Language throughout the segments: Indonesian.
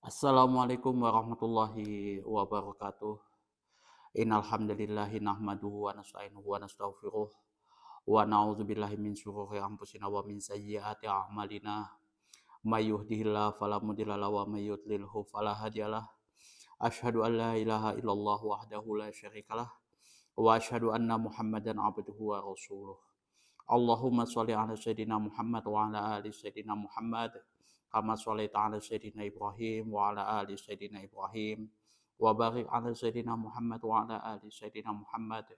Assalamualaikum warahmatullahi wabarakatuh. Innal hamdalillahi nahmaduhu wa nasta'inuhu wa nastaghfiruh wa na'udzubillahi min syururi anfusina wa min sayyiati a'malina. May yahdihillahu fala mudilla lahu wa may yudlilhu fala hadiyalah. Asyhadu an la ilaha illallah wahdahu la syarikalah wa asyhadu anna Muhammadan abduhu wa rasuluh. Allahumma sholli ala sayyidina Muhammad wa ala ali sayyidina Muhammad kama sholaita ala sayyidina Ibrahim wa ala ali sayyidina Ibrahim wa barik ala sayyidina Muhammad wa ala ali sayyidina Muhammad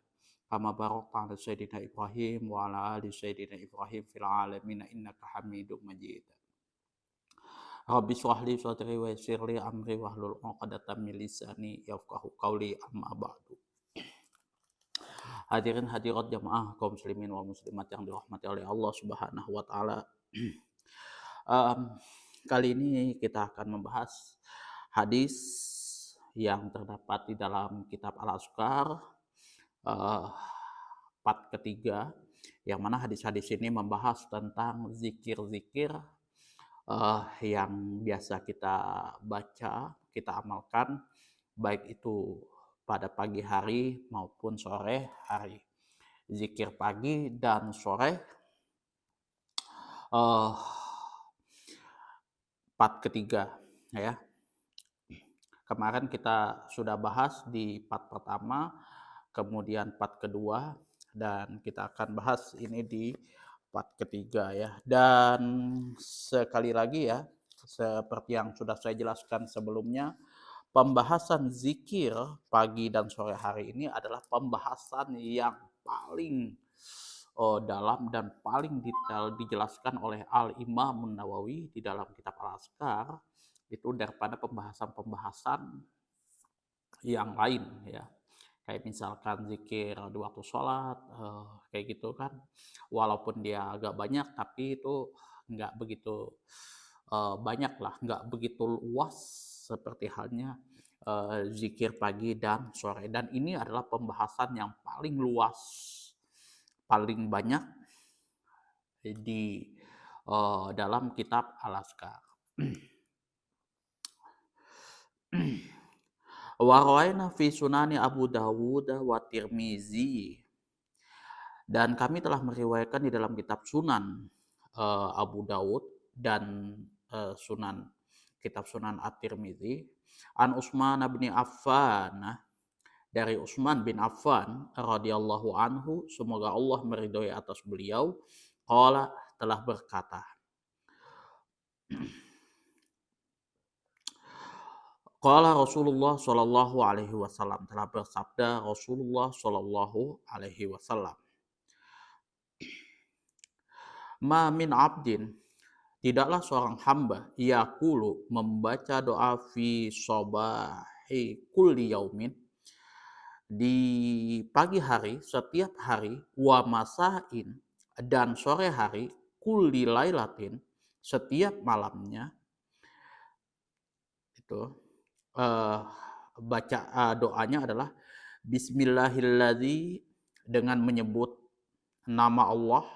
kama barakta ala sayyidina Ibrahim wa ala ali sayyidina Ibrahim fil alamin innaka Hamidum Majid. Rabbi shrah li sadri wa yassir li amri wahlul 'uqdatam min lisani yafqahu qawli amma ba'du. Hadirin hadirat jamaah kaum muslimin wal muslimat yang dirahmati oleh Allah Subhanahu wa taala. Em, Kali ini kita akan membahas hadis yang terdapat di dalam kitab Al-Azkar eh, part ketiga, yang mana hadis-hadis ini membahas tentang zikir-zikir yang biasa kita baca, kita amalkan, baik itu pada pagi hari maupun sore hari. Zikir pagi dan sore, uh, part ketiga ya. Kemarin kita sudah bahas di part pertama, kemudian part kedua, dan kita akan bahas ini di part ketiga ya. Dan sekali lagi ya, seperti yang sudah saya jelaskan sebelumnya, pembahasan zikir pagi dan sore hari ini adalah pembahasan yang paling dalam dan paling detail dijelaskan oleh Al-Imam Nawawi di dalam kitab Al-Azkar itu daripada pembahasan-pembahasan yang lain ya. Kayak misalkan zikir di waktu sholat, kayak gitu kan. Walaupun dia agak banyak, tapi itu nggak begitu banyak lah, nggak begitu luas seperti halnya zikir pagi dan sore. Dan ini adalah pembahasan yang paling luas, paling banyak di dalam kitab Al-Azkar. Wa rawaina fi sunani Abu Dawud wa Tirmizi, dan kami telah meriwayatkan di dalam kitab Sunan Abu Dawud dan Sunan kitab Sunan At-Tirmizi an Utsman bin Affan, dari Utsman bin Affan radhiyallahu anhu, semoga Allah meridhoi atas beliau, qala, telah berkata, qala Rasulullah sallallahu alaihi wasallam, telah bersabda Rasulullah sallallahu alaihi wasallam, ma min abdin, tidaklah seorang hamba, yaqulu, membaca doa fi sobahi kulli yaumin, di pagi hari setiap hari, wa masain, dan sore hari, kulli lailatin, setiap malamnya, itu baca doanya adalah bismillahilladzi, dengan menyebut nama Allah,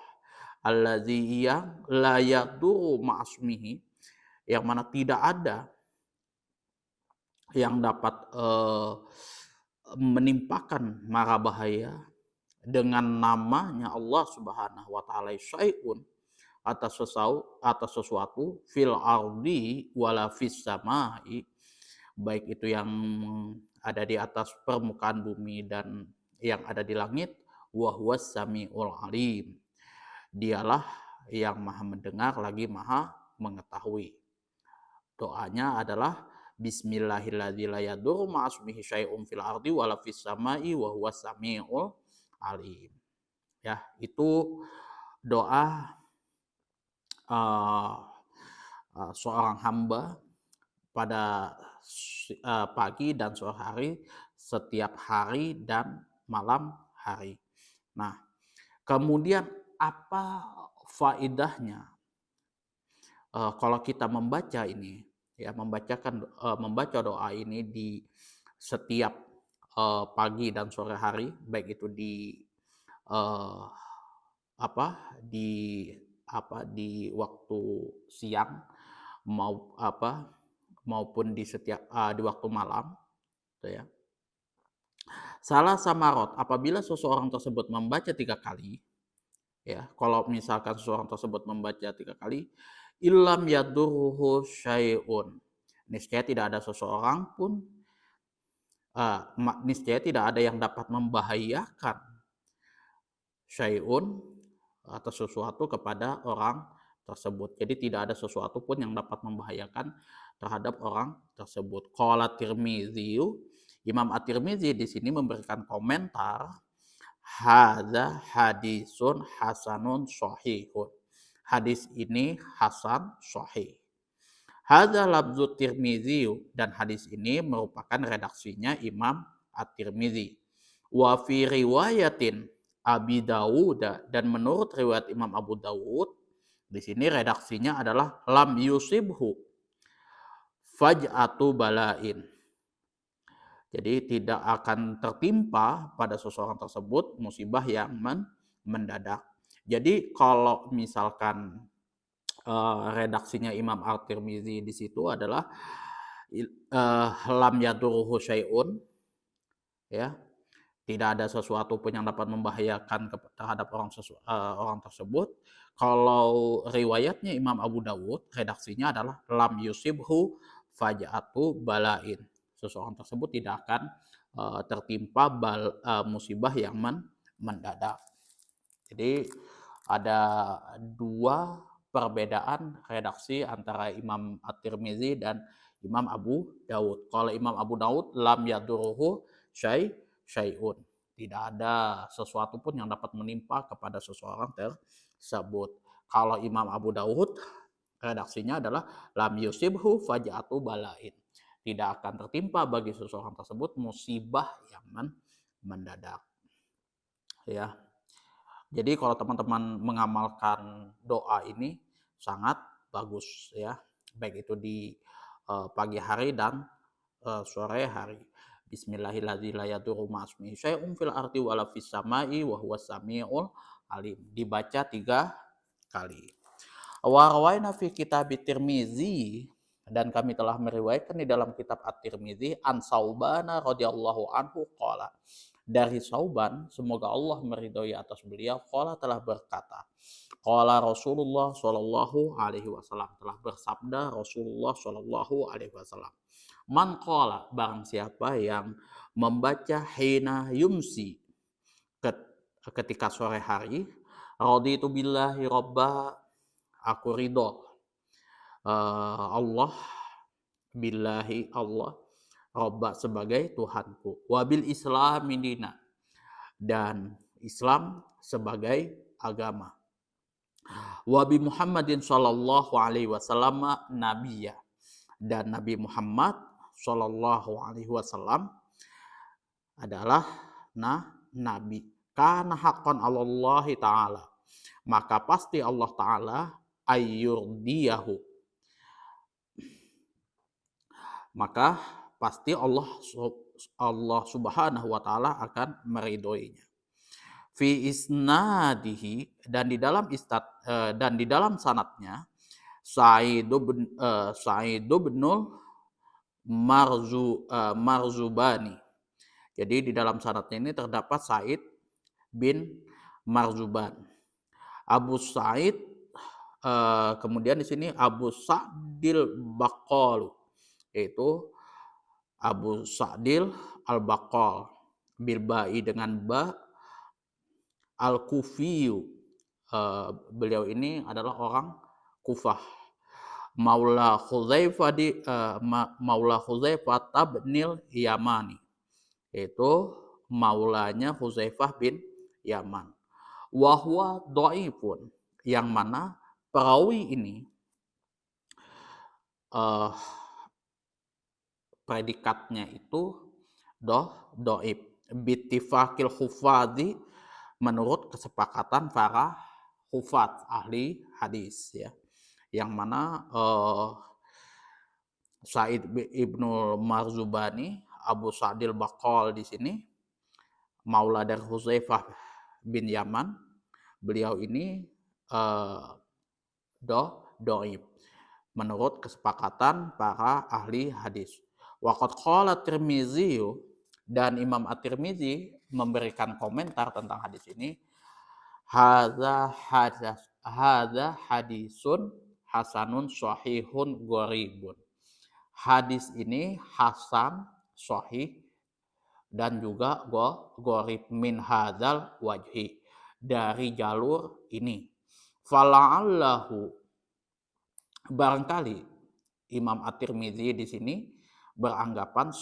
alladzi, yang la yadurru ma'asmihi, yang mana tidak ada yang dapat menimpakan mara bahaya dengan namanya Allah Subhanahu wa taala, syai'un, atas sesuatu, fil ardi wala fis samai, baik itu yang ada di atas permukaan bumi dan yang ada di langit, wa huwas samiul alim, dialah yang maha mendengar lagi maha mengetahui. Doanya adalah bismillahilladzi la yadurru ma'asmihi syai'un fil ardi wala fis samai wa huwas samiul alim. Ya, itu doa seorang hamba pada pagi dan sore hari, setiap hari dan malam hari. Nah, kemudian apa faedahnya kalau kita membaca ini ya, membaca doa ini di setiap pagi dan sore hari, baik itu di uh, di waktu siang mau maupun di waktu malam, gitu ya. Salah samarot, apabila seseorang tersebut membaca 3 kali, ya, kalau misalkan seseorang tersebut membaca 3 kali, ilam yadurruhu syai'un, niscaya tidak ada seseorang pun, niscaya tidak ada yang dapat membahayakan syai'un atau sesuatu kepada orang tersebut. Jadi tidak ada sesuatu pun yang dapat membahayakan terhadap orang tersebut. Qala Tirmizi, Imam At-Tirmizi di sini memberikan komentar, hadza hadisun hasanun shahihun. Hadis ini hasan sahih. Hadza labzu Tirmizi, dan hadis ini merupakan redaksinya Imam At-Tirmizi. Wa fi riwayatin Abi Dawud, dan menurut riwayat Imam Abu Dawud di sini redaksinya adalah lam yusibhu faj'atu balain. Jadi tidak akan tertimpa pada seseorang tersebut musibah yang mendadak. Jadi kalau misalkan redaksinya Imam At-Tirmizi di situ adalah lam yaduruhu syai'un, ya, tidak ada sesuatu pun yang dapat membahayakan terhadap orang tersebut. Kalau riwayatnya Imam Abu Dawud, redaksinya adalah lam yusibhu faja'atu balain. Seseorang tersebut tidak akan tertimpa musibah yang mendadak. Jadi ada 2 perbedaan redaksi antara Imam At-Tirmizi dan Imam Abu Dawud. Kalau Imam Abu Dawud lam yaduruhu syai'un, tidak ada sesuatu pun yang dapat menimpa kepada seseorang tersebut. Kalau Imam Abu Dawud redaksinya adalah lam yusibhu faja'atu balain, tidak akan tertimpa bagi seseorang tersebut musibah yang mendadak, ya. Jadi kalau teman-teman mengamalkan doa ini sangat bagus, ya, baik itu di pagi hari dan sore hari. Bismillahirrahmanirrahim, la yadurru ma'asmihi syai'un fil ardi wala fis samai wa huwas samiul alim. Dibaca 3 kali. Wa rawaina fi kitab Tirmizi, dan kami telah meriwayatkan di dalam kitab At-Tirmizi, an Sauban radhiyallahu anhu qala, dari Sauban, semoga Allah meridhoi atas beliau, qala telah berkata, qala Rasulullah sallallahu alaihi wasallam, telah bersabda Rasulullah sallallahu alaihi wasallam, man qala, barang siapa yang membaca hina yumsi, ketika sore hari, raditu billahi robba, aku ridho Allah, billahi Allah, robba sebagai Tuhanku, wabil Islam dina, dan Islam sebagai agama, wabi Muhammadin sallallahu alaihi wasallam nabiyya, dan Nabi Muhammad sallallahu alaihi wasallam adalah nabi. Kana haqqan 'alallahi ta'ala, maka pasti Allah Ta'ala ayyurdiyahu, maka pasti Allah Subhanahu wa Ta'ala akan meridhoinya. Fi isnadihi, dan di dalam sanadnya Sa'id bin Marzubani. Jadi di dalam sanadnya ini terdapat Sa'id bin Marzuban. Abu Sa'id, kemudian di sini Abu Sa'dil Baqal, yaitu Abu Sa'dil Al-Baqal, bilba'i dengan ba, Al-Kufiyu, beliau ini adalah orang Kufah, Maula Hudzaifah bin Yamani, yaitu maulanya Hudzaifah bin Yaman. Wa huwa dhaifun, yang mana perawi ini predikatnya itu dhaif, bittifaqil hufadzi, menurut kesepakatan para hufaz, ahli hadis, ya, yang mana Sa'id ibnu Marzubani, Abu Sa'dil Baqal di sini, maula dari Hudzaifah bin Yaman, beliau ini dhaif. menurut kesepakatan para ahli hadis. Waqad qala Tirmizi, dan Imam At-Tirmizi memberikan komentar tentang hadis ini, hadza hadisun hasanun sahihun gharibun. Hadis ini hasan, sahih, dan juga gharib min hadzal wajhi, dari jalur ini. Fala'allahu, barangkali Imam At-Tirmizi di sini beranggapan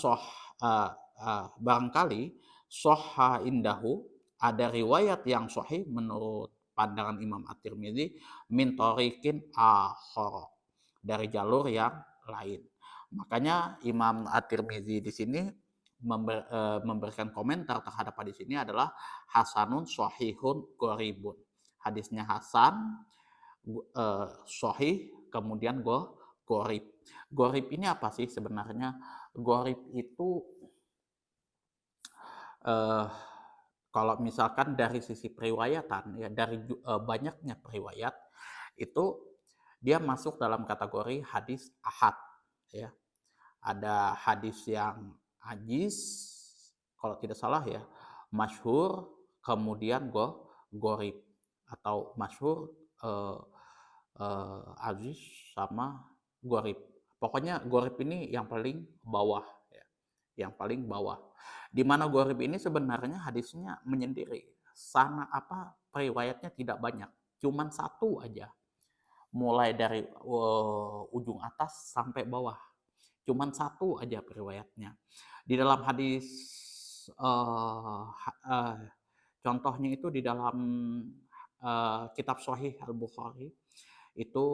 barangkali sahha indahu, ada riwayat yang sahih menurut pandangan Imam At-Tirmizi, min tariqin akhar, dari jalur yang lain. Makanya Imam At-Tirmizi di sini memberikan komentar terhadap hadis ini adalah hasanun sahihun gharibun. Hadisnya hasan, sahih, kemudian gharib. Gharib ini apa sih sebenarnya? Gharib itu kalau misalkan dari sisi periwayatan, ya, dari banyaknya periwayat itu dia masuk dalam kategori hadis ahad, ya. Ada hadis yang ajis, kalau tidak salah ya, masyhur, kemudian gharib, atau masyhur, aziz, sama gharib. Pokoknya gharib ini yang paling bawah, ya. Yang paling bawah. Di mana gharib ini sebenarnya hadisnya menyendiri. Periwayatnya tidak banyak, cuman satu aja. Mulai dari ujung atas sampai bawah. Cuman satu aja periwayatnya. Di dalam hadis, contohnya itu di dalam kitab Sahih Al-Bukhari, itu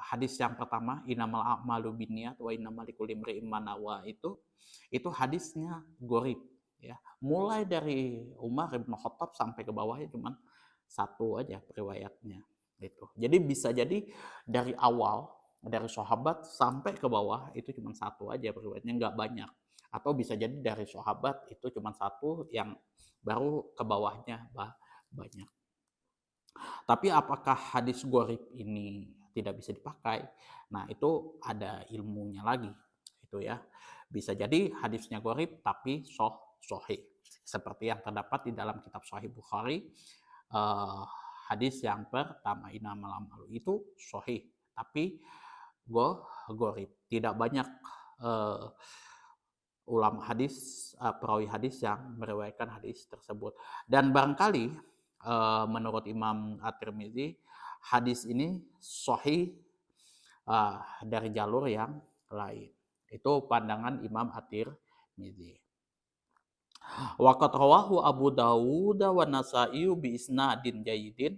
hadis yang pertama, innamal a'malu binniyat wa innamal likulli imri'in ma nawa, itu hadisnya gharib, ya. Mulai dari Umar bin Khattab sampai ke bawahnya cuman satu aja periwayatnya itu. Jadi bisa jadi dari awal, dari sahabat sampai ke bawah itu cuma satu aja periwayatnya, nggak banyak. Atau bisa jadi dari sahabat itu cuma satu, yang baru ke bawahnya banyak. Tapi apakah hadis gharib ini tidak bisa dipakai? Nah, itu ada ilmunya lagi, itu ya. Bisa jadi hadisnya gharib tapi sahih. Seperti yang terdapat di dalam kitab Sahih Bukhari, hadis yang pertama, innamal a'malu, itu sahih, tapi gharib. Tidak banyak ulama hadis, perawi hadis yang meriwayatkan hadis tersebut. Dan barangkali menurut Imam At-Tirmizi, hadis ini sahih dari jalur yang lain. Itu pandangan Imam At-Tirmizi. Waqad rawahu Abu Dawud wa Nasa'i bi isnadin jayyidin,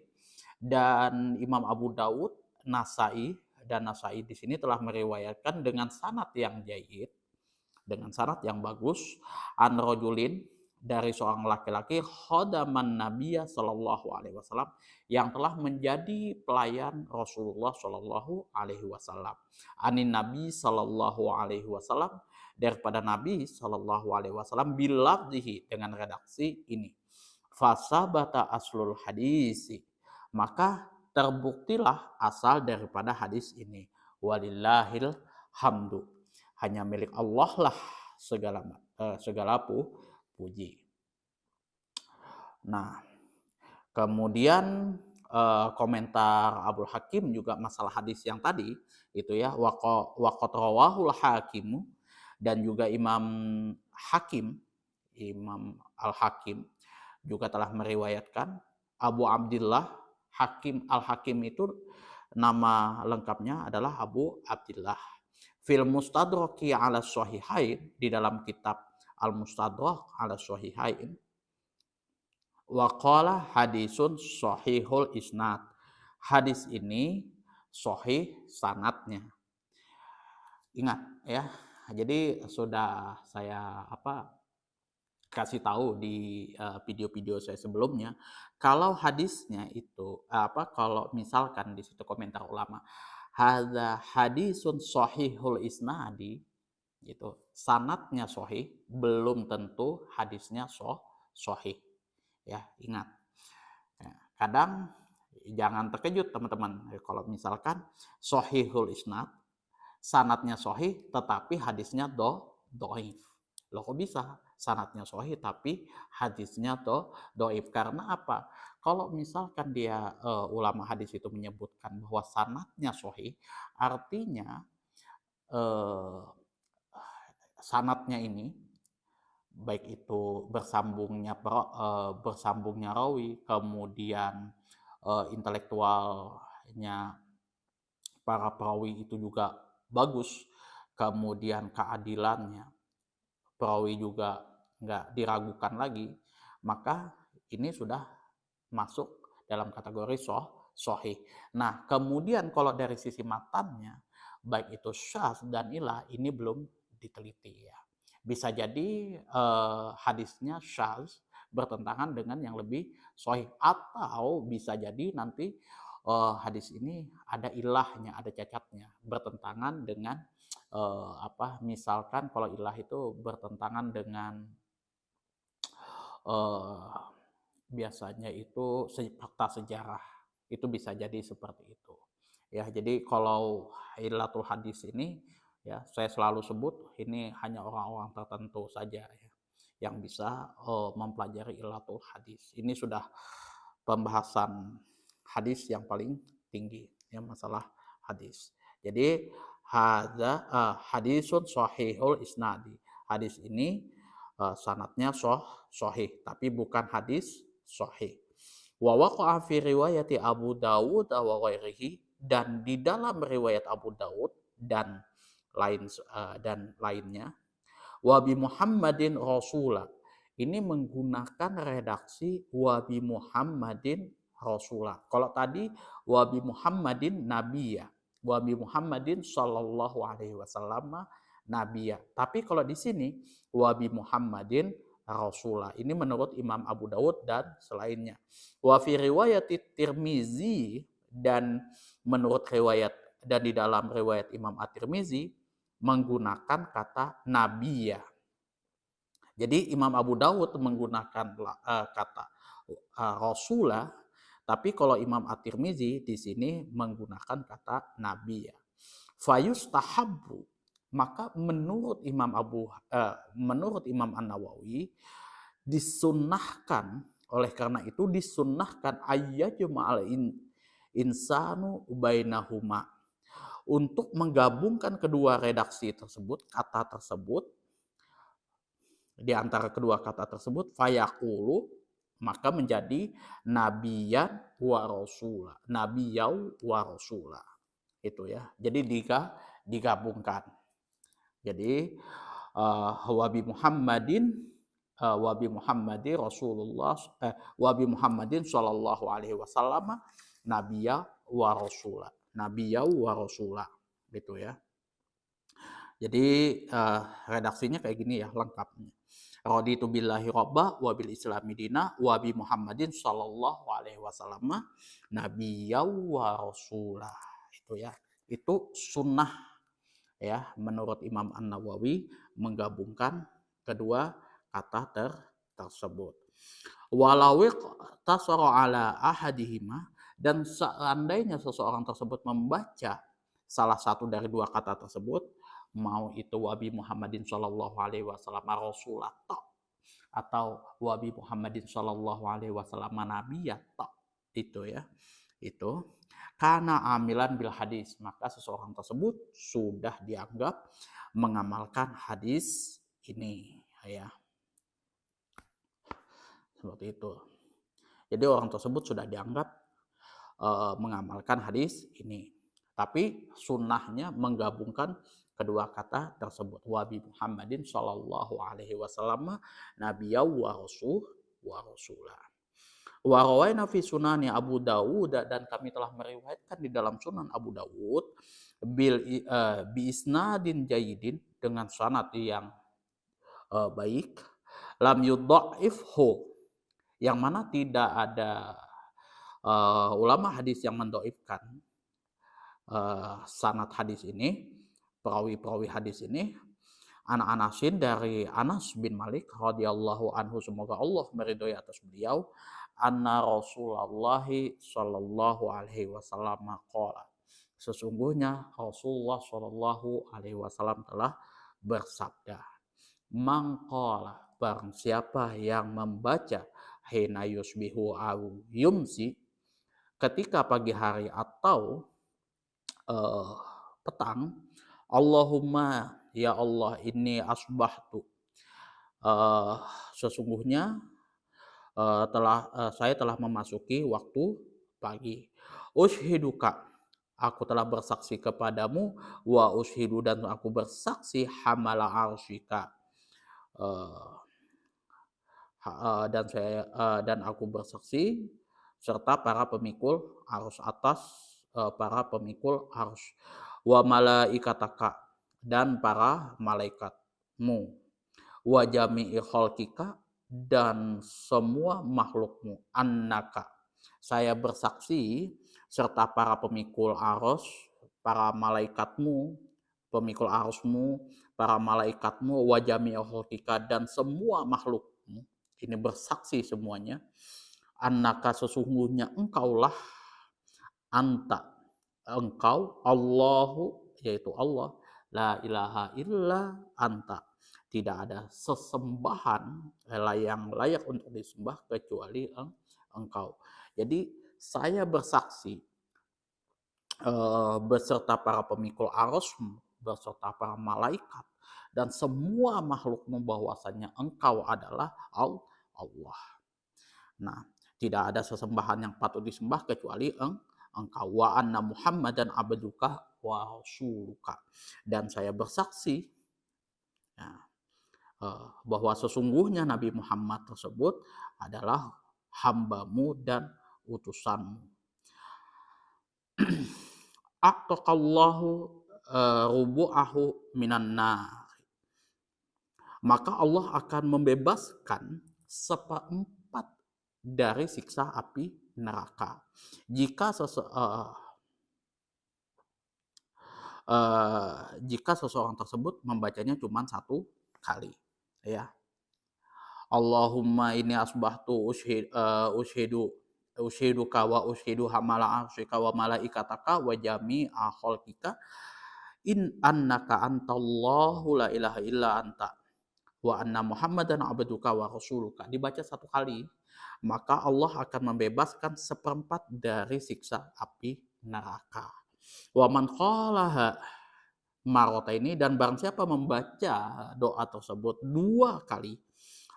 dan Imam Abu Dawud, Nasa'i, dan Nasa'i di sini telah meriwayatkan dengan sanad yang jayyid, dengan sanad yang bagus, an rajulin, dari seorang laki-laki, khadaman Nabiya sallallahu alaihi wasallam, yang telah menjadi pelayan Rasulullah sallallahu alaihi wasallam. Anin Nabi sallallahu alaihi wasallam, daripada Nabi sallallahu alaihi wasallam, bilafzihi, dengan redaksi ini. Fasabata aslul hadisi, maka terbuktilah asal daripada hadis ini. Walillahil hamdu, hanya milik Allah lah segala puji. Nah, kemudian komentar Abdul Hakim juga masalah hadis yang tadi itu ya, waqat rawahul hakimu, dan juga Imam Al-Hakim juga telah meriwayatkan. Abu Abdillah Hakim Al-Hakim itu nama lengkapnya adalah Abu Abdillah. Fil Mustadraki ala Sahihain, di dalam kitab Al-Mustadrak ala Sahihain, wa qala hadisun sahihul isnad, hadis ini sahih sanadnya. Ingat ya, jadi sudah saya kasih tahu di video-video saya sebelumnya, kalau hadisnya itu kalau misalkan di situ komentar ulama, hadza hadisun sahihul isnadi, gitu, sanadnya sahih, belum tentu hadisnya sahih, ya, ingat. Ya, kadang jangan terkejut teman-teman kalau misalkan sahihul isnad, sanatnya sahih tetapi hadisnya doif. Loh kok bisa? Sanatnya sahih tapi hadisnya doif. Karena apa? Kalau misalkan dia ulama hadis itu menyebutkan bahwa sanatnya sahih, artinya eh, sanatnya ini baik itu bersambungnya rawi, kemudian intelektualnya para perawi itu juga bagus, kemudian keadilannya perawi juga nggak diragukan lagi, maka ini sudah masuk dalam kategori sahih. Nah, kemudian kalau dari sisi matannya, baik itu syadz dan ilah, ini belum diteliti ya. Bisa jadi hadisnya syadz bertentangan dengan yang lebih sahih, atau bisa jadi nanti hadis ini ada ilahnya, ada cacatnya, bertentangan dengan misalkan kalau ilah itu bertentangan dengan biasanya itu fakta sejarah, itu bisa jadi seperti itu ya. Jadi kalau ilatul hadis ini ya, saya selalu sebut ini hanya orang-orang tertentu saja ya yang bisa mempelajari ilatul hadis. Ini sudah pembahasan hadis yang paling tinggi ya, masalah hadis. Jadi hadisun sahihul isnadi, hadis ini sanatnya sahih tapi bukan hadis sahih. Wa waqa'a fi riwayati Abu Dawud wa ghairihi, dan di dalam riwayat Abu Dawud dan lainnya, wa bi Muhammadin rasula, ini menggunakan redaksi wa bi Muhammadin rasula. Kalau tadi wa bi Muhammadin nabiyya, wa bi Muhammadin sallallahu alaihi wasallam nabiyya. Tapi kalau di sini wa bi Muhammadin Rasulullah. Ini menurut Imam Abu Dawud dan selainnya. Wa fi riwayat Tirmizi, dan menurut riwayat dan di dalam riwayat Imam At-Tirmizi menggunakan kata nabiyya. Jadi Imam Abu Dawud menggunakan kata Rasulullah, tapi kalau Imam At-Tirmizi di sini menggunakan kata nabiyya. Fayustahabbu, maka menurut Imam An-Nawawi disunnahkan, oleh karena itu disunnahkan ayyajma'al insanu bainahuma, untuk menggabungkan kedua redaksi tersebut, kata tersebut, di antara kedua kata tersebut, fayaqulu, maka menjadi nabiyan wa rasula, nabiyau wa rasula, itu ya. Jadi digabungkan. Jadi wabi Muhammadin Rasulullah wabi Muhammadin sallallahu alaihi wasallam nabiyya wa rasula, nabiyya wa rasula, gitu ya. Jadi redaksinya kayak gini ya lengkapnya. Raditu billahi robba wa bil islami dina wa bi Muhammadin sallallahu alaihi wasallam nabiyya wa rasula, itu ya. Itu sunnah ya menurut Imam An-Nawawi menggabungkan kedua kata tersebut. Walau tasara ala ahadihima, dan seandainya seseorang tersebut membaca salah satu dari dua kata tersebut, mau itu wabi Muhammadin sallallahu alaihi wasallam rasulah atau wabi Muhammadin sallallahu alaihi wasallam nabiyya, itu ya. Itu karena amilan bil hadis, maka seseorang tersebut sudah dianggap mengamalkan hadis ini ya. Seperti itu. Jadi orang tersebut sudah dianggap mengamalkan hadis ini. Tapi sunnahnya menggabungkan kedua kata tersebut, wabi Muhammadin sallallahu alaihi wasallam nabiyya wa rasulah. Wa rawaina fi sunani Abu Dawud, dan kami telah meriwayatkan di dalam sunan Abu Dawud bi isnadin jayyidin, dengan sanad yang baik, lam yudha'ifhu, yang mana tidak ada ulama hadis yang mendoifkan sanad hadis ini, perawi-perawi hadis ini. Anasin, dari Anas bin Malik radhiyallahu anhu, semoga Allah meridhoi atas beliau, anna Rasulullah sallallahu alaihi wasallam qala. Sesungguhnya Rasulullah sallallahu alaihi wasallam telah bersabda, mangqala, barang siapa yang membaca hina yusbihu au yumsi, ketika pagi hari atau eh, petang, Allahumma, ya Allah, ini asbahtu, eh, sesungguhnya saya telah memasuki waktu pagi. Ushiduka, aku telah bersaksi kepadamu, wa ushidu, dan aku bersaksi hamala arsyika, eh, dan aku bersaksi serta para pemikul arus atas, para pemikul arus, wa malaikataka, dan para malaikatmu, wa jami'i khalqika, dan semua makhlukmu, annaka, saya bersaksi serta para pemikul arus, para malaikatmu, pemikul arusmu, para malaikatmu, wa jami'i khalqika, dan semua makhlukmu, ini bersaksi semuanya, annaka, sesungguhnya engkaulah, anta, engkau, Allahu, yaitu Allah, la ilaha illa anta, tidak ada sesembahan yang layak untuk disembah kecuali engkau. Jadi saya bersaksi beserta para pemikul arus, beserta para malaikat, dan semua makhlukmu, bahwasanya engkau adalah Allah. Nah, tidak ada sesembahan yang patut disembah kecuali engkau, wa anna Muhammadan abduka wa rasuluka, dan saya bersaksi, ya, bahwa sesungguhnya Nabi Muhammad tersebut adalah hambamu dan utusanmu. Aqtaqallahu rubu'ahu minan nar, maka Allah akan membebaskan seperempat dari siksa api neraka jika seseorang tersebut membacanya cuma satu kali, ya. Allahumma ini asbahtu ushiduka wa ushidu hamala arsyika wa malaikataka wa jami'a khalqika in annaka antallahu la ilaha illa anta wa anna Muhammadan abduka wa rasuluka. Dibaca satu kali, maka Allah akan membebaskan seperempat dari siksa api neraka. Wa man qalaha marrataini, dan barang siapa membaca doa tersebut dua kali,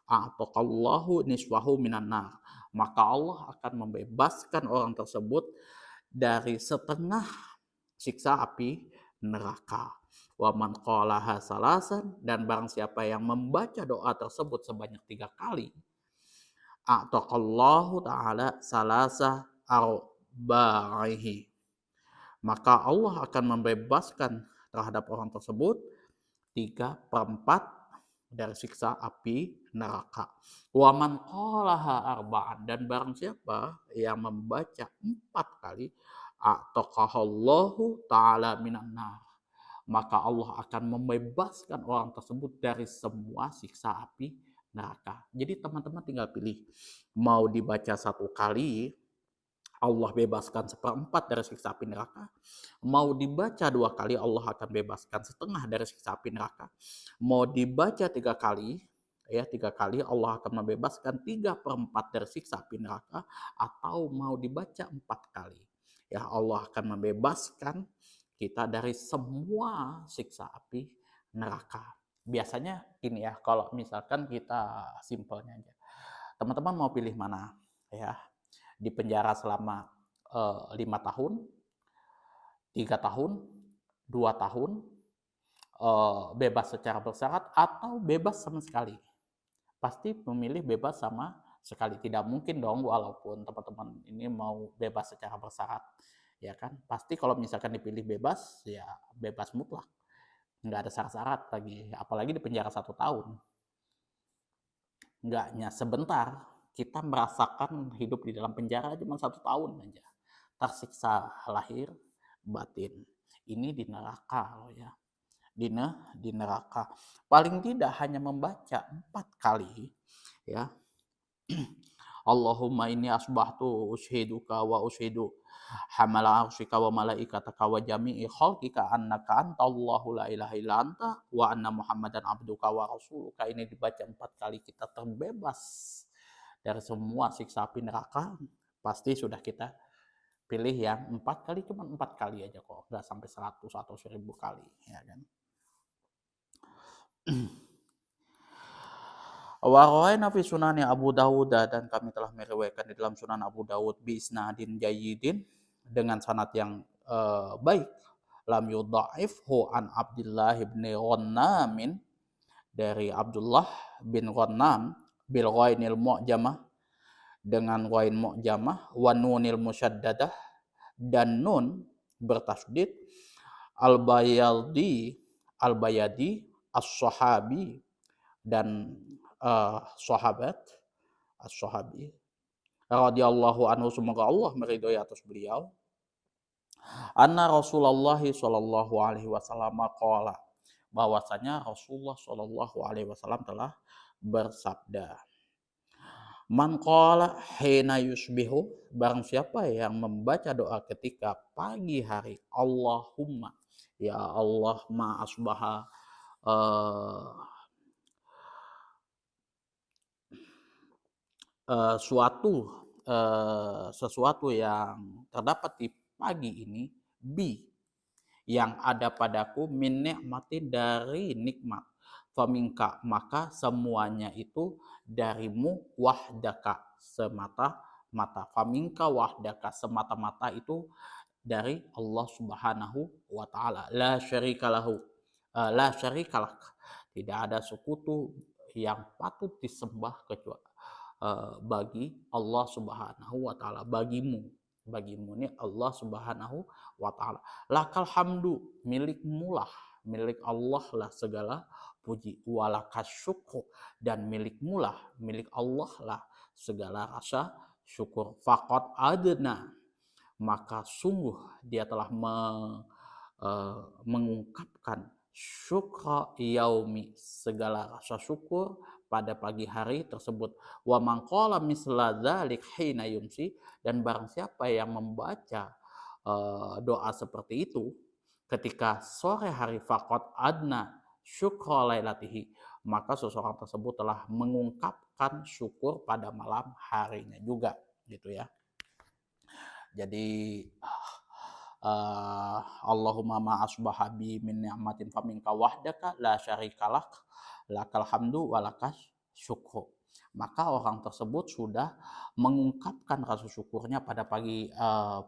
a'taqallahu niswahu minan nar, maka Allah akan membebaskan orang tersebut dari setengah siksa api neraka. Wa man qalaha salasan, dan barang siapa yang membaca doa tersebut sebanyak 3 kali, a'taqallahu ta'ala salasa arbaihi, maka Allah akan membebaskan terhadap orang tersebut 3/4 dari siksa api neraka. Wa man qalaha arba'an, dan barang siapa yang membaca 4 kali, a'taqahallahu ta'ala minan nar, maka Allah akan membebaskan orang tersebut dari semua siksa api neraka. Jadi teman-teman tinggal pilih, mau dibaca 1 kali Allah bebaskan seperempat dari siksa api neraka, mau dibaca 2 kali Allah akan bebaskan setengah dari siksa api neraka, mau dibaca 3 kali, ya 3 kali Allah akan membebaskan 3/4 dari siksa api neraka, atau mau dibaca 4 kali, ya Allah akan membebaskan kita dari semua siksa api neraka. Biasanya ini ya, kalau misalkan kita simpelnya aja, teman-teman mau pilih mana, ya? Di penjara selama 5 tahun, 3 tahun, 2 tahun, bebas secara bersyarat, atau bebas sama sekali. Pasti memilih bebas sama sekali. Tidak mungkin dong walaupun teman-teman ini mau bebas secara bersyarat, ya kan? Pasti kalau misalkan dipilih bebas, ya bebas mutlak, nggak ada syarat-syarat lagi, apalagi di penjara 1 tahun. Nggaknya sebentar, kita merasakan hidup di dalam penjara cuma 1 tahun aja, tersiksa lahir batin. Ini di neraka loh ya, di neraka. Paling tidak hanya membaca 4 kali, ya, Allahumma inni asbahtu ushiduka wa ushidu hamala arsyika wa malaikataka wa jami'i khalqika annaka antallahu la ilaha illa anta wa anna muhammadan abduka wa rasuluka. Ini dibaca 4 kali, kita terbebas dari semua siksa api neraka. Pasti sudah kita pilih yang 4 kali, cuma 4 kali aja kok, nggak sampai 100 atau 1000 kali, ya kan. Wa rawaina fi sunani Abu Dawud, dan kami telah meriwayatkan di dalam sunan Abu Dawud bi isnadin jayyidin, dengan sanad yang baik, lam yudha'ifhu an Abdullah bin Ghannamin, dari Abdullah bin Ghannam, bil ghainil mu'jamah, dengan ghain mu'jamah, wa nunil musyaddadah, dan nun bertasydid, al-bayadi as-sahabi, dan sahabat as-sahabi radhiyallahu anhu, semoga Allah meridhoi atas beliau, anna Rasulullah sallallahu alaihi wasallam qala, bahwasanya Rasulullah sallallahu alaihi wasallam telah bersabda, man qala hina yusbihu, barang siapa yang membaca doa ketika pagi hari, Allahumma, ya Allah, ma asbaha sesuatu yang terdapat di pagi ini, bi, yang ada padaku, min nikmatin, dari nikmat, faminka, maka semuanya itu darimu, wahdaka, semata-mata, faminka wahdaka, semata-mata itu dari Allah Subhanahu wa taala, la syarikalahu, la syarikalak, tidak ada sekutu yang patut disembah kecuali bagi Allah Subhanahu wa taala, bagimu ini Allah Subhanahu wa taala. Lakal hamdu, milikmu milik Allah lah segala puji, walakas syukur, dan milik Allah lah segala rasa syukur, faqad adna, maka sungguh dia telah mengungkapkan syukra yaumi, segala rasa syukur pada pagi hari tersebut. Wa man qala misla dzalik hina yumsi, dan barang siapa yang membaca doa seperti itu ketika sore hari, faqad adna syukra lailatihi, maka seseorang tersebut telah mengungkapkan syukur pada malam harinya juga, gitu ya. Jadi Allahumma ma asbaha bi min ni'matin faminka wahdaka la syarikalak, lakal hamdu walakas syukur. Maka orang tersebut sudah mengungkapkan rasa syukurnya pada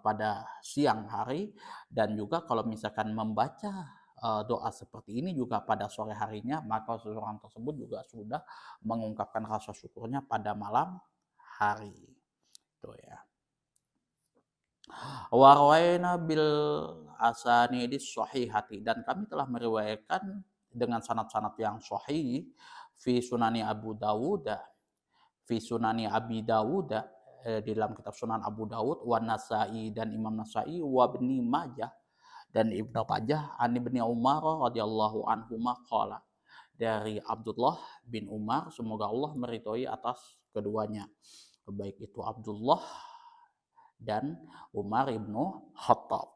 pada siang hari, dan juga kalau misalkan membaca doa seperti ini juga pada sore harinya, maka seseorang tersebut juga sudah mengungkapkan rasa syukurnya pada malam hari. Itu ya. Wa rawaina bil asanidis sahihati, dan kami telah meriwayatkan dengan sanad-sanad yang sahih, fi sunani Abu Dawud, Abi Dawud, di dalam kitab Sunan Abu Dawud, wa Nasai, dan Imam Nasai, wa Ibni Majah, dan Ibnu Majah, an Ibni Umar radhiyallahu anhuma qala, dari Abdullah bin Umar, semoga Allah meridhoi atas keduanya, baik itu Abdullah dan Umar ibnu Khattab.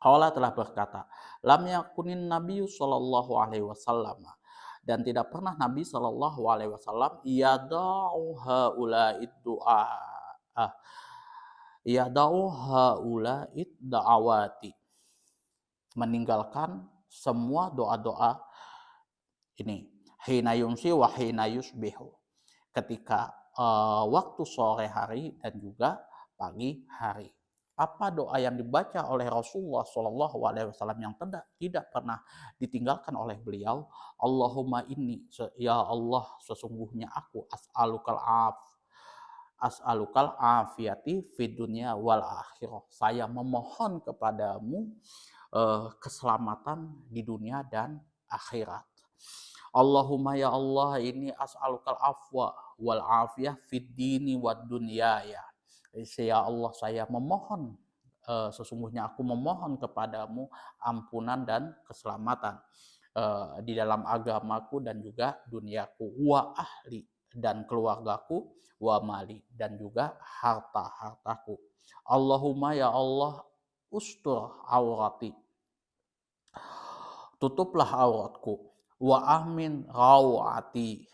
Allah telah berkata, lam yakunin Nabi sallallahu alaihi wasallam, dan tidak pernah Nabi sallallahu alaihi wasallam yada'u haula'id du'a, yada'u haula'id da'awati, meninggalkan semua doa-doa ini, hina yumsi wa hina yusbihu, ketika waktu sore hari dan juga pagi hari. Apa doa yang dibaca oleh Rasulullah Shallallahu Alaihi Wasallam yang tidak pernah ditinggalkan oleh beliau? Allahumma inni, ya Allah, sesungguhnya aku as'alukal afiyati fid dunya wal akhirah, saya memohon kepadamu keselamatan di dunia dan akhirat. Allahumma, ya Allah, ini as'alukal afwa wal afiyah fid dini wad dunya, ya Allah, saya memohon, sesungguhnya aku memohon kepadamu ampunan dan keselamatan di dalam agamaku dan juga duniaku, wa ahli, dan keluargaku, wa mali dan juga harta-hartaku. Allahumma ya Allah, ustur aurati, tutuplah auratku, wa amin rawati,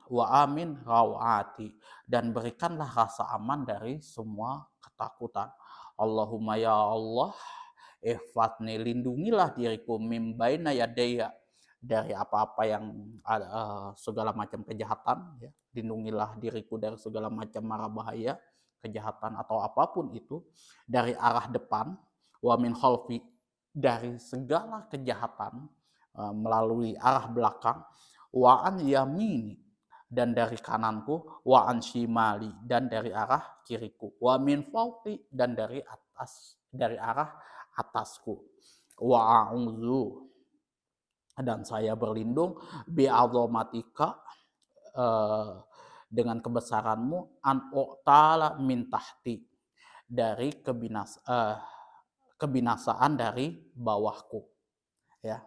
wa amin rawati, dan berikanlah rasa aman dari semua ketakutan. Allahumma ya Allah, ihfatni, lindungilah diriku, mim baina yadaya, dari apa-apa yang ada, segala macam kejahatan, ya. Lindungilah diriku dari segala macam mara bahaya, kejahatan atau apapun itu, dari arah depan, wa min khalfi, dari segala kejahatan melalui arah belakang, wa an yamini, dan dari kananku, wa an shimali, dan dari arah kiriku, wa min fauqi, dan dari atas, dari arah atasku, wa a'udzu, dan saya berlindung, bi'azamatika, dengan kebesaranmu, an u'tala min tahti, dari kebinasaan dari bawahku, ya.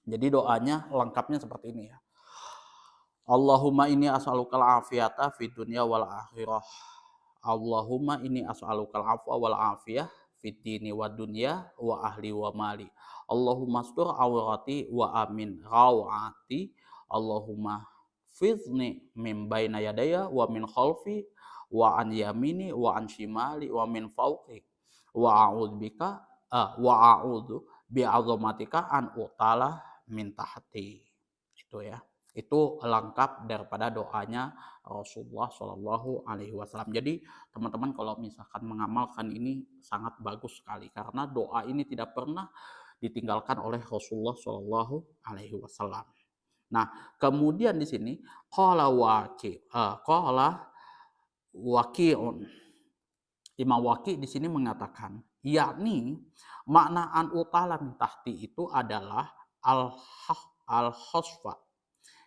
Jadi doanya lengkapnya seperti ini, ya. Allahumma inni as'alukal afiyata fid dunya wal akhirah. Allahumma inni as'alukal afwa wal afiyah fid dini wad dunya wa ahli wa mali. Allahumma astur awrati wa amin rawati. Allahumma fizni min baina yadaya wa min khalfi wa an yamini wa an shimali wa min fawqi wa a'udzubika wa a'udzu bi azamatika an utala min tahti. Itu, ya. Itu lengkap daripada doanya Rasulullah Shallallahu Alaihi Wasallam. Jadi teman-teman kalau misalkan mengamalkan ini sangat bagus sekali, karena doa ini tidak pernah ditinggalkan oleh Rasulullah Shallallahu Alaihi Wasallam. Nah, kemudian di sini qala waqi'un, Imam Waqi di sini mengatakan, yakni makna an utala min tahti itu adalah al-khasfa,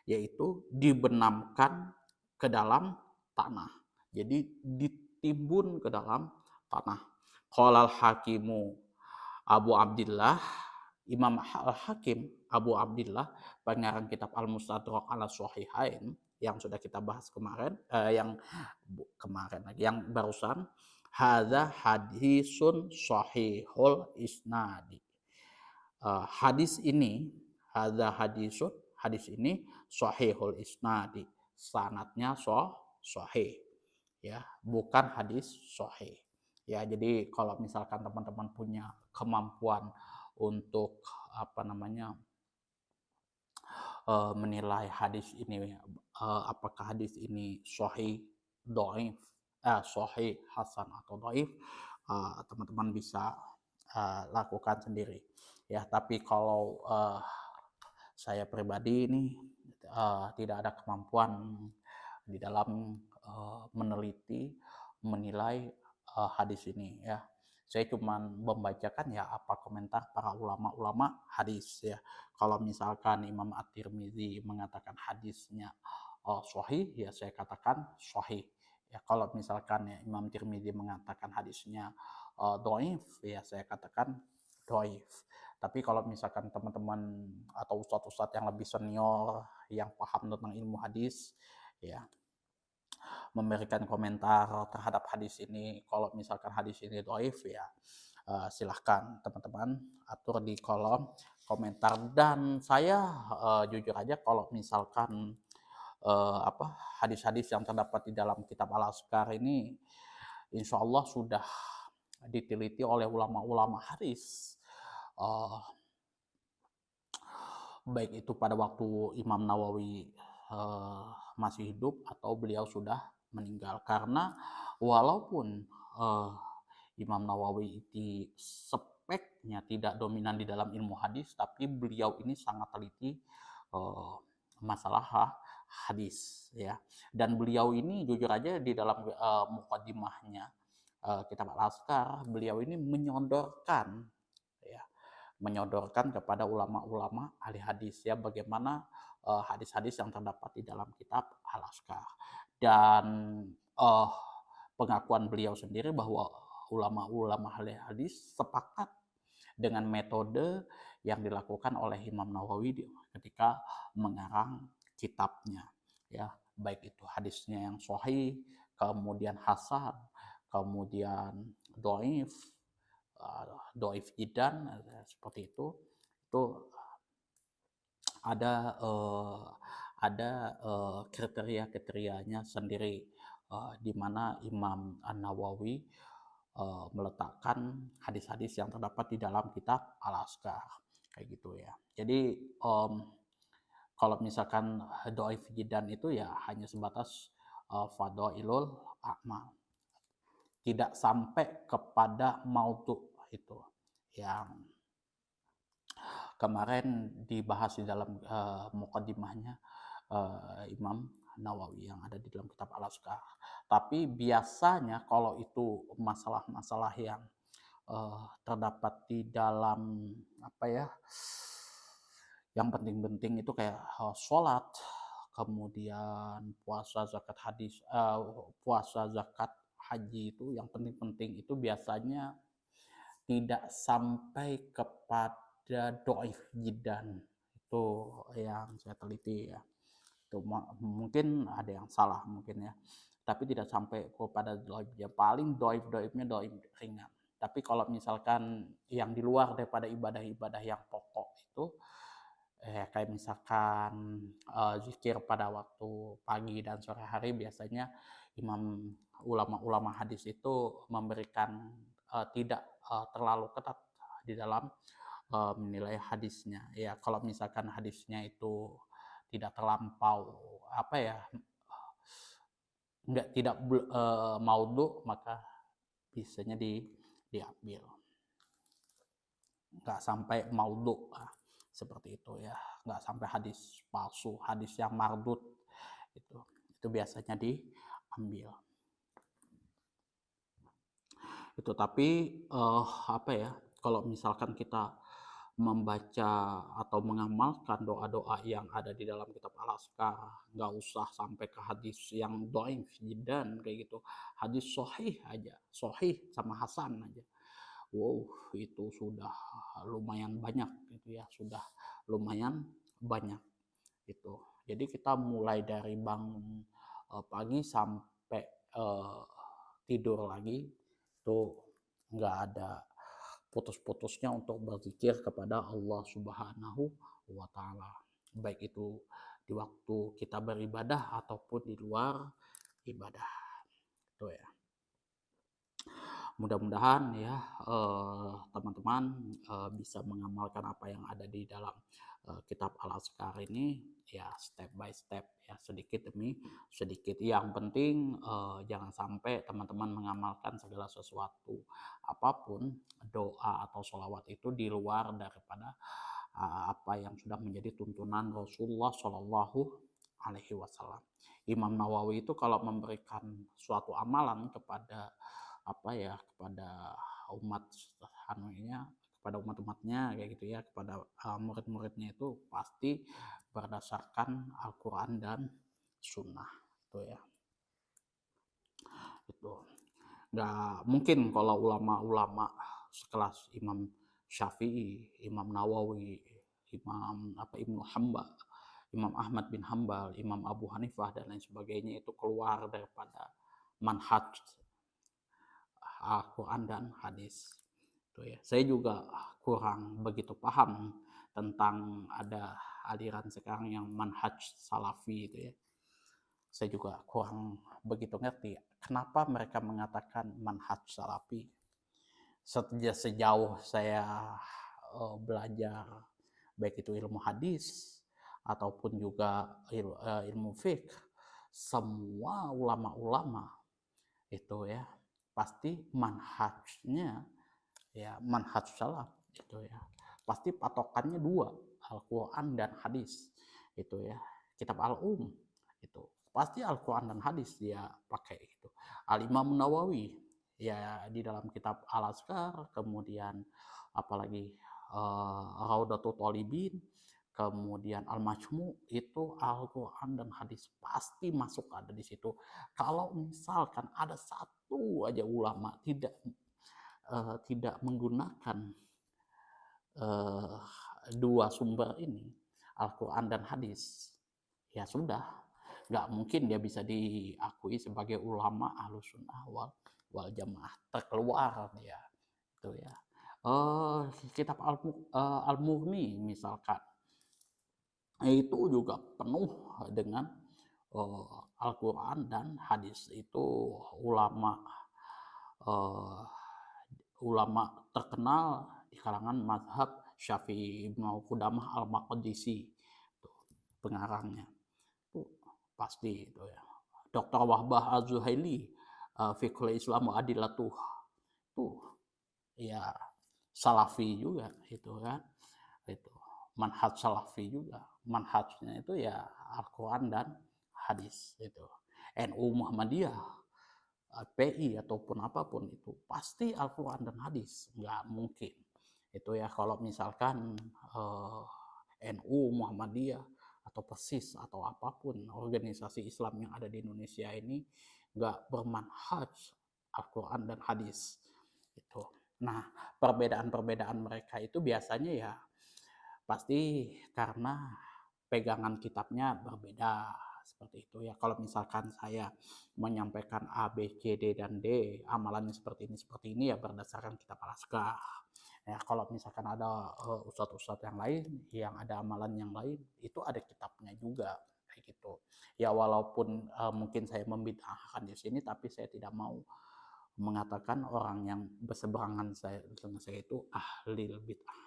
yaitu dibenamkan ke dalam tanah. Jadi ditimbun ke dalam tanah. Qala al-Hakimu Abu Abdillah, Imam Al-Hakim Abu Abdillah, pengarang kitab Al-Mustadrak ala Sahihain yang sudah kita bahas kemarin, yang barusan, hadza hadisun sahihul isnadi. Hadis ini, hadis ini sahihul isnadi, sanadnya sahih, ya, bukan hadis sahih, ya. Jadi kalau misalkan teman-teman punya kemampuan untuk menilai hadis ini, apakah hadis ini sahih, dhaif, sahih, hasan atau dhaif, teman-teman bisa lakukan sendiri, ya. Tapi kalau saya pribadi ini tidak ada kemampuan di dalam meneliti, menilai hadis ini, ya. Saya cuma membacakan, ya, apa komentar para ulama-ulama hadis, ya. Kalau misalkan Imam At-Tirmizi mengatakan hadisnya sahih, ya saya katakan sahih. Ya, kalau misalkan, ya, Imam Tirmizi mengatakan hadisnya dhaif, ya saya katakan dhaif. Tapi kalau misalkan teman-teman atau ustadz-ustadz yang lebih senior, yang paham tentang ilmu hadis, ya, memberikan komentar terhadap hadis ini, kalau misalkan hadis ini dhaif, ya silahkan teman-teman atur di kolom komentar. Dan saya jujur aja, kalau misalkan hadis-hadis yang terdapat di dalam kitab Al-Azkar ini, insya Allah sudah diteliti oleh ulama-ulama hadis, baik itu pada waktu Imam Nawawi masih hidup atau beliau sudah meninggal. Karena walaupun Imam Nawawi itu speknya tidak dominan di dalam ilmu hadis, tapi beliau ini sangat teliti masalah hadis, ya. Dan beliau ini jujur aja di dalam muqaddimahnya kitab Al-Azkar, beliau ini menyodorkan kepada ulama-ulama ahli hadis, ya, bagaimana hadis-hadis yang terdapat di dalam kitab Al-Azkar. Dan pengakuan beliau sendiri bahwa ulama-ulama ahli hadis sepakat dengan metode yang dilakukan oleh Imam Nawawi ketika mengarang kitabnya, ya, baik itu hadisnya yang sahih, kemudian hasan, kemudian doif, doif jidan, seperti itu ada kriteria-kriterianya sendiri, di mana Imam An-Nawawi meletakkan hadis-hadis yang terdapat di dalam kitab Al-Azkar, kayak gitu ya. Jadi kalau misalkan doif jidan itu ya hanya sebatas fadailul a'mal, tidak sampai kepada maudhu itu yang kemarin dibahas di dalam muqaddimahnya Imam Nawawi yang ada di dalam kitab Al-Azkar. Tapi biasanya kalau itu masalah-masalah yang terdapat di dalam apa ya, yang penting-penting itu kayak sholat, kemudian puasa, zakat hadis, puasa, zakat, haji, itu yang penting-penting itu biasanya tidak sampai kepada doif jidan, itu yang saya teliti ya. Itu mungkin ada yang salah mungkin ya, tapi tidak sampai kepada doif jidan. Paling doifnya doif ringan. Tapi kalau misalkan yang di luar daripada ibadah-ibadah yang pokok itu, kayak misalkan zikir pada waktu pagi dan sore hari, biasanya ulama-ulama hadis itu memberikan tidak terlalu ketat di dalam menilai hadisnya. Ya, kalau misalkan hadisnya itu tidak terlampau apa ya, tidak maudhu, maka biasanya diambil. Nggak sampai maudhu seperti itu ya, nggak sampai hadis palsu, hadis yang mardud, itu biasanya diambil. Itu tapi apa ya, kalau misalkan kita membaca atau mengamalkan doa-doa yang ada di dalam kitab Al-Azkar, nggak usah sampai ke hadis yang dhaif jidan kayak gitu, hadis sahih aja, sahih sama hasan aja, wow, itu sudah lumayan banyak gitu ya, sudah lumayan banyak itu. Jadi kita mulai dari bangun pagi sampai tidur lagi itu nggak ada putus-putusnya untuk berzikir kepada Allah Subhanahu wa Ta'ala, baik itu di waktu kita beribadah ataupun di luar ibadah, itu ya. Mudah-mudahan ya teman-teman bisa mengamalkan apa yang ada di dalam kitab Al-Azkar ini ya, step by step ya, sedikit demi sedikit. Yang penting jangan sampai teman-teman mengamalkan segala sesuatu apapun, doa atau sholawat itu di luar daripada apa yang sudah menjadi tuntunan Rasulullah Shallallahu Alaihi Wasallam. Imam Nawawi itu kalau memberikan suatu amalan kepada apa ya, kepada umat hanunya, kepada umat-umatnya kayak gitu ya, kepada murid-muridnya, itu pasti berdasarkan Al-Quran dan Sunnah, itu ya. Itu nggak mungkin kalau ulama-ulama sekelas Imam Syafi'i, Imam Nawawi, Ibnu Hambal, Imam Ahmad bin Hambal, Imam Abu Hanifah dan lain sebagainya itu keluar daripada manhaj Al-Quran dan hadis. Itu ya. Saya juga kurang begitu paham tentang ada aliran sekarang yang manhaj salafi itu ya. Saya juga kurang begitu ngerti kenapa mereka mengatakan manhaj salafi. Sejauh saya belajar baik itu ilmu hadis ataupun juga ilmu fiqh, semua ulama-ulama itu ya pasti manhajnya ya manhaj salaf itu ya, pasti patokannya dua, Al-Quran dan hadis itu ya. Kitab itu pasti Al-Quran dan hadis dia pakai itu. Al-Imam Nawawi ya di dalam kitab Al-Azkar, kemudian apalagi Raudatul Thalibin, kemudian Al-Majmu, itu Al-Quran dan hadis pasti masuk ada di situ. Kalau misalkan ada satu aja ulama tidak menggunakan dua sumber ini, Al-Quran dan hadis, ya sudah, nggak mungkin dia bisa diakui sebagai ulama Ahlus Sunnah wal Jamaah, terkeluar dia itu ya. Kitab Al-Mughni misalkan, itu juga penuh dengan Al-Quran dan hadis. Itu ulama uh, ulama terkenal di kalangan mazhab Syafi'i, Ibnu Qudamah Al-Maqdisi, pengarangnya itu pasti itu ya. Dr. Wahbah Az-Zuhaili, Fiqhul Islam wa Adillatuh, itu ya salafi juga itu kan, itu manhaj salafi juga, manhajnya itu ya Al-Quran dan hadis itu. NU Muhammadiyah, PI ataupun apapun itu pasti Al-Quran dan hadis, nggak mungkin itu ya. Kalau misalkan NU Muhammadiyah atau PESIS atau apapun organisasi Islam yang ada di Indonesia ini nggak bermanhaj Al-Quran dan hadis itu. Nah, perbedaan-perbedaan mereka itu biasanya ya pasti karena pegangan kitabnya berbeda, seperti itu ya. Kalau misalkan saya menyampaikan A, B, C, D, dan D, amalannya seperti ini ya berdasarkan kitab Al-Askar. Ya, kalau misalkan ada ustadz-ustadz yang lain yang ada amalan yang lain, itu ada kitabnya juga kayak gitu. Ya walaupun mungkin saya membid'ahkan di sini, tapi saya tidak mau mengatakan orang yang berseberangan dengan saya itu ahli bid'ah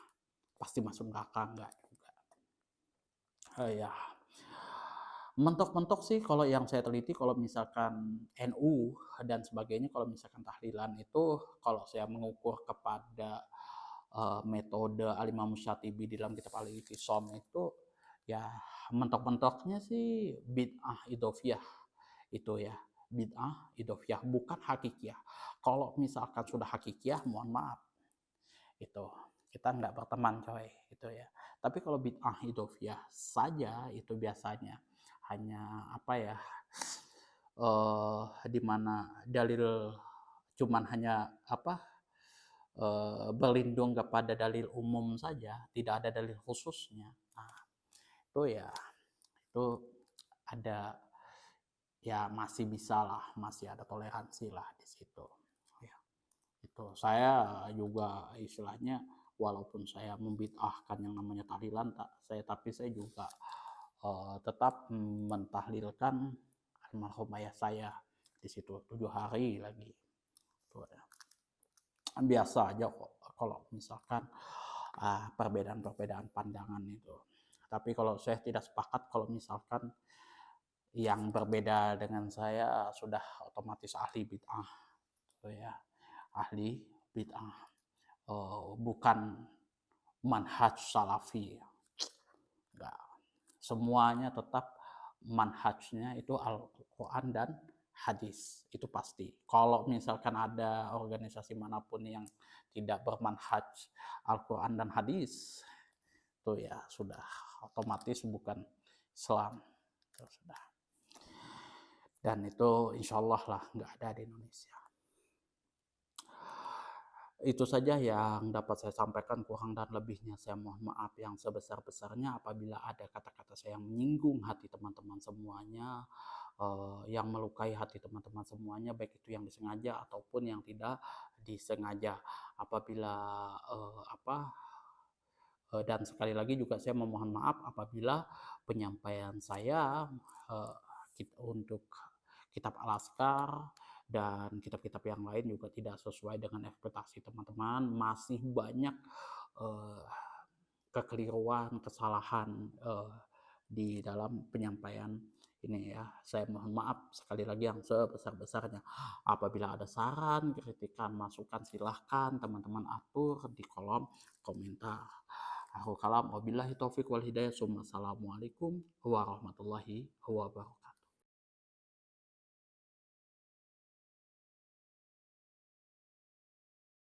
pasti masuk neraka, enggak juga. Ya mentok-mentok sih kalau yang saya teliti, kalau misalkan NU dan sebagainya, kalau misalkan tahlilan itu, kalau saya mengukur kepada metode Al-Imam Syatibi di dalam kitab Al-I'tisam itu, ya mentok-mentoknya sih bid'ah idofiyah itu ya, bid'ah idofiyah bukan hakikiyah. Kalau misalkan sudah hakikiyah, mohon maaf, itu kita nggak berteman coy itu ya. Tapi kalau bid'ah idofiyah saja itu biasanya hanya apa ya, di mana dalil cuman hanya apa, berlindung kepada dalil umum saja, tidak ada dalil khususnya. Nah, itu ya, itu ada, ya masih bisa lah, masih ada toleransi lah di situ. Ya, itu saya juga istilahnya, walaupun saya membid'ahkan yang namanya tahlilan, tapi saya juga tetap mentahlilkan almarhum ayah saya di situ 7 hari lagi. Tuh, ya. Biasa aja kok kalau misalkan perbedaan-perbedaan pandangan itu. Tapi kalau saya tidak sepakat kalau misalkan yang berbeda dengan saya sudah otomatis ahli bid'ah, gitu ya, ahli bid'ah, bukan manhaj salafi, enggak. Semuanya tetap manhajnya itu Al-Quran dan hadis, itu pasti. Kalau misalkan ada organisasi manapun yang tidak bermanhaj Al-Quran dan hadis, itu ya sudah otomatis bukan Islam, itu sudah. Dan itu insya Allah lah nggak ada di Indonesia. Itu saja yang dapat saya sampaikan, kurang dan lebihnya saya mohon maaf yang sebesar-besarnya apabila ada kata-kata saya yang menyinggung hati teman-teman semuanya, yang melukai hati teman-teman semuanya, baik itu yang disengaja ataupun yang tidak disengaja. Apabila dan sekali lagi juga saya memohon maaf apabila penyampaian saya untuk kitab Al-Askar dan kitab-kitab yang lain juga tidak sesuai dengan ekspektasi teman-teman. Masih banyak kekeliruan, kesalahan di dalam penyampaian ini ya. Saya mohon maaf sekali lagi yang sebesar-besarnya. Apabila ada saran, kritikan, masukan, silahkan teman-teman atur di kolom komentar. Aku kalam wabillahi taufik wal hidayah. Assalamualaikum warahmatullahi wabarakatuh.